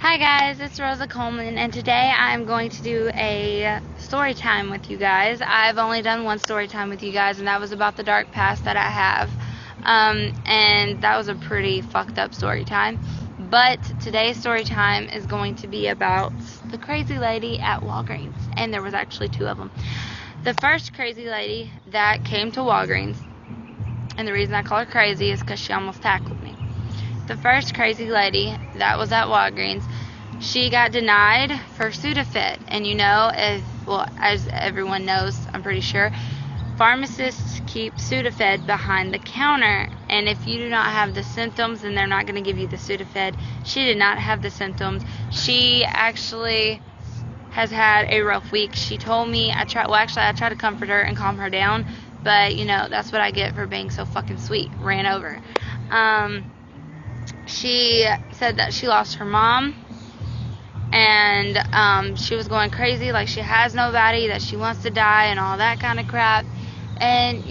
Hi guys, it's Rosa Coleman, and today I'm going to do a story time with you guys. I've only done one story time with you guys, and that was about the dark past that I have. And that was a pretty fucked up story time. But today's story time is going to be about the crazy lady at Walgreens, and there was actually two of them. The first crazy lady that came to Walgreens, and the reason I call her crazy is because she almost tackled me. The first crazy lady that was at Walgreens, she got denied for Sudafed. And as everyone knows, I'm pretty sure, pharmacists keep Sudafed behind the counter. And if you do not have the symptoms, then they're not going to give you the Sudafed. She did not have the symptoms. She actually has had a rough week. She told me, I tried to comfort her and calm her down. But, that's what I get for being so fucking sweet. Ran over. She said that she lost her mom, and she was going crazy, like she has nobody, that she wants to die, and all that kind of crap. And,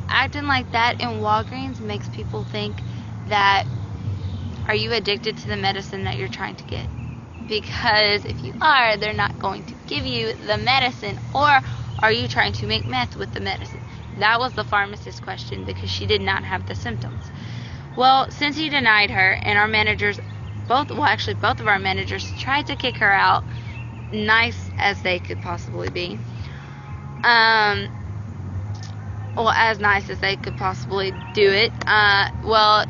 acting like that in Walgreens makes people think that, are you addicted to the medicine that you're trying to get? Because if you are, they're not going to give you the medicine. Or are you trying to make meth with the medicine? That was the pharmacist's question, because she did not have the symptoms. Well, since he denied her, and our managers, both of our managers tried to kick her out, nice as they could possibly be. As nice as they could possibly do it.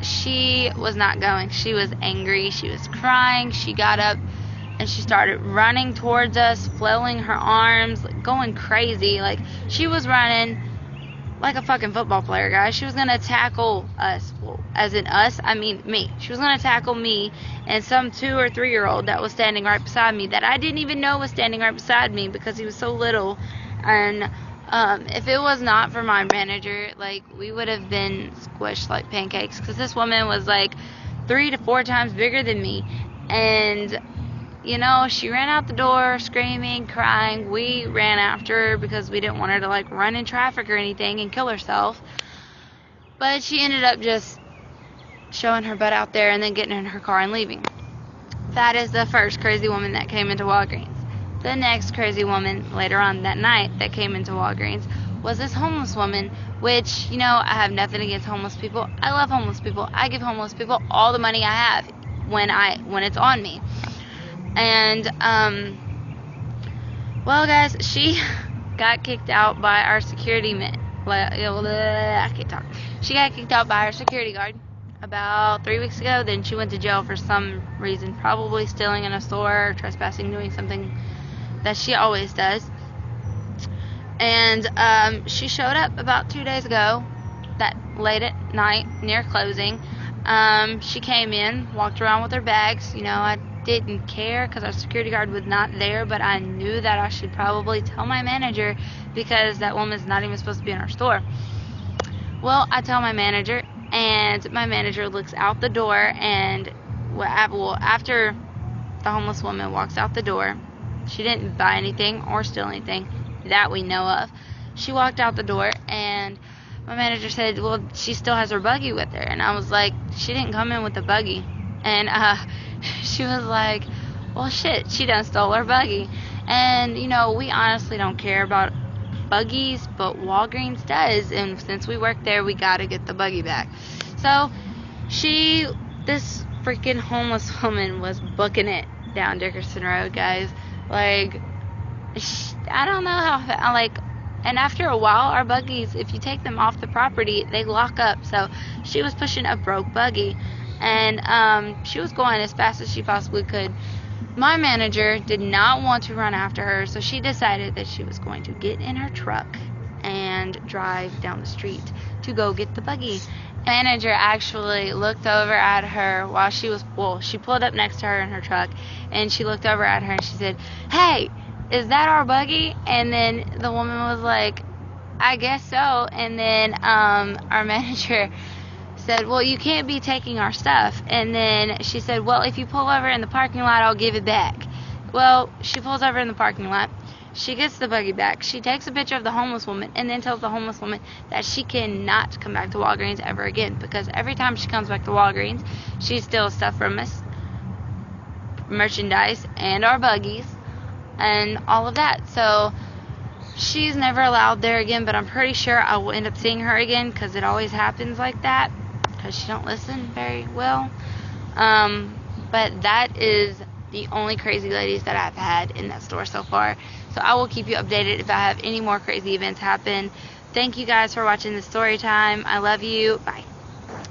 She was not going. She was angry. She was crying. She got up and she started running towards us, flailing her arms, going crazy. Like, she was running like a fucking football player, guys. She was going to tackle us. Well, as in us, I mean me. She was going to tackle me and some 2 or 3 year old that was standing right beside me, that I didn't even know was standing right beside me because he was so little. And if it was not for my manager, we would have been squished like pancakes, because this woman was 3 to 4 times bigger than me. And she ran out the door screaming, crying. We ran after her because we didn't want her to run in traffic or anything and kill herself. But she ended up just showing her butt out there and then getting in her car and leaving. That is the first crazy woman that came into Walgreens. The next crazy woman later on that night that came into Walgreens was this homeless woman, which, I have nothing against homeless people. I love homeless people. I give homeless people all the money I have when it's on me. And, guys, she got kicked out by our security man. I can't talk. She got kicked out by our security guard about 3 weeks ago. Then she went to jail for some reason, probably stealing in a store or trespassing, doing something that she always does. And she showed up about 2 days ago, that late at night, near closing. She came in, walked around with her bags. I didn't care because our security guard was not there, but I knew that I should probably tell my manager, because that woman's not even supposed to be in our store. Well, I tell my manager, and my manager looks out the door, and after the homeless woman walks out the door, she didn't buy anything or steal anything that we know of. She walked out the door, and my manager said, well, she still has her buggy with her. And I was like, she didn't come in with the buggy. And she was like, well, shit, she done stole her buggy. And, we honestly don't care about buggies, but Walgreens does. And since we work there, we gotta get the buggy back. So, this freaking homeless woman was booking it down Dickerson Road, guys. I don't know how, and after a while, our buggies, if you take them off the property, they lock up. So, she was pushing a broke buggy. And she was going as fast as she possibly could. My manager did not want to run after her, so she decided that she was going to get in her truck and drive down the street to go get the buggy. Manager actually looked over at her while she pulled up next to her in her truck, and she looked over at her and she said, "Hey, is that our buggy?" And then the woman was like, "I guess so." And then our manager said, "Well, you can't be taking our stuff." And then she said, "Well, if you pull over in the parking lot, I'll give it back." Well, she pulls over in the parking lot. She gets the buggy back. She takes a picture of the homeless woman and then tells the homeless woman that she cannot come back to Walgreens ever again, because every time she comes back to Walgreens, she steals stuff from us. merchandise and our buggies and all of that. So she's never allowed there again, but I'm pretty sure I will end up seeing her again, because it always happens like that, because she don't listen very well. But that is the only crazy ladies that I've had in that store so far. So I will keep you updated if I have any more crazy events happen. Thank you guys for watching the story time. I love you. Bye.